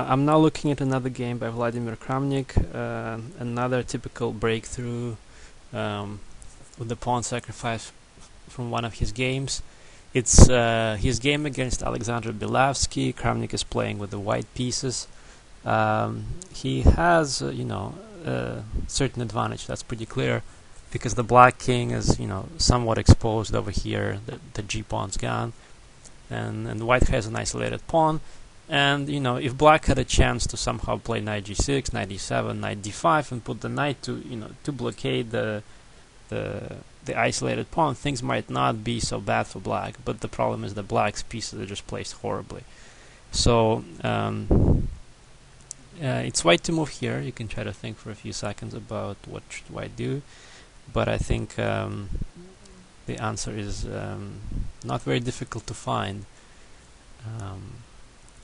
I'm now looking at another game by Vladimir Kramnik, another typical breakthrough with the pawn sacrifice from one of his games. It's his game against Alexander Belyavsky. Kramnik is playing with the white pieces. He has, a certain advantage, that's pretty clear, because the black king is, somewhat exposed over here. The g-pawn's gone, and white has an isolated pawn. And if black had a chance to somehow play knight g6, knight e7, knight d5, and put the knight to blockade the isolated pawn, things might not be so bad for black. But the problem is that black's pieces are just placed horribly. So it's white to move here. You can try to think for a few seconds about what should white do, but I think the answer is not very difficult to find.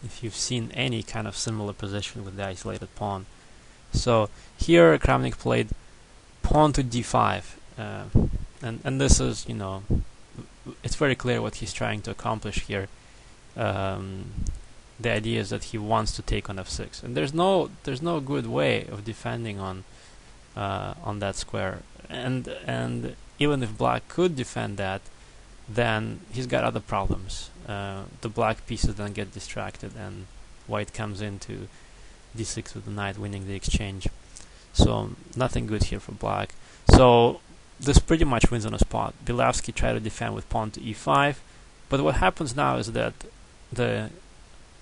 If you've seen any kind of similar position with the isolated pawn. So here Kramnik played pawn to d5, and this is, it's very clear what he's trying to accomplish here. The idea is that he wants to take on f6, and there's no good way of defending on that square, and even if black could defend that, then he's got other problems. The black pieces then get distracted, and white comes into d6 with the knight, winning the exchange. So nothing good here for black. So this pretty much wins on a spot. Belyavsky tried to defend with pawn to e5, but what happens now is that the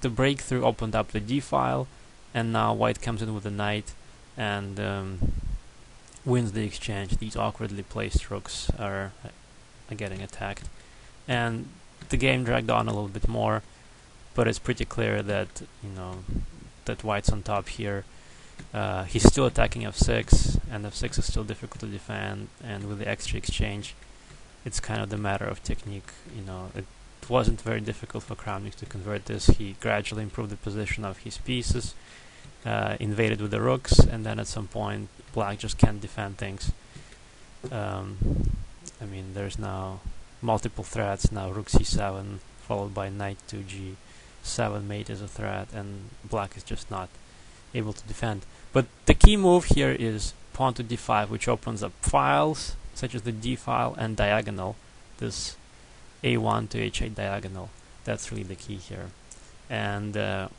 breakthrough opened up the d file, and now white comes in with the knight and wins the exchange. These awkwardly placed rooks are getting attacked, and the game dragged on a little bit more, but it's pretty clear that that white's on top here. He's still attacking f6, and f6 is still difficult to defend, and with the extra exchange, it's kind of the matter of technique. It wasn't very difficult for Kramnik to convert this. He gradually improved the position of his pieces, invaded with the rooks, and then at some point black just can't defend things. There's now multiple threats. Now rook c7 followed by knight to g7 mate is a threat, and black is just not able to defend. But the key move here is pawn to d5, which opens up files such as the d file and diagonal, this a1 to h8 diagonal. That's really the key here. And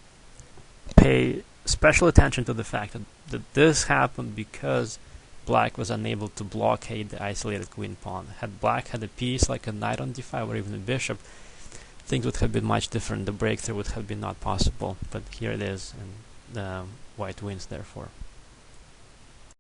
pay special attention to the fact that this happened because black was unable to blockade the isolated queen pawn. Had black had a piece like a knight on d5 or even a bishop, things would have been much different. The breakthrough would have been not possible. But here it is, and white wins therefore.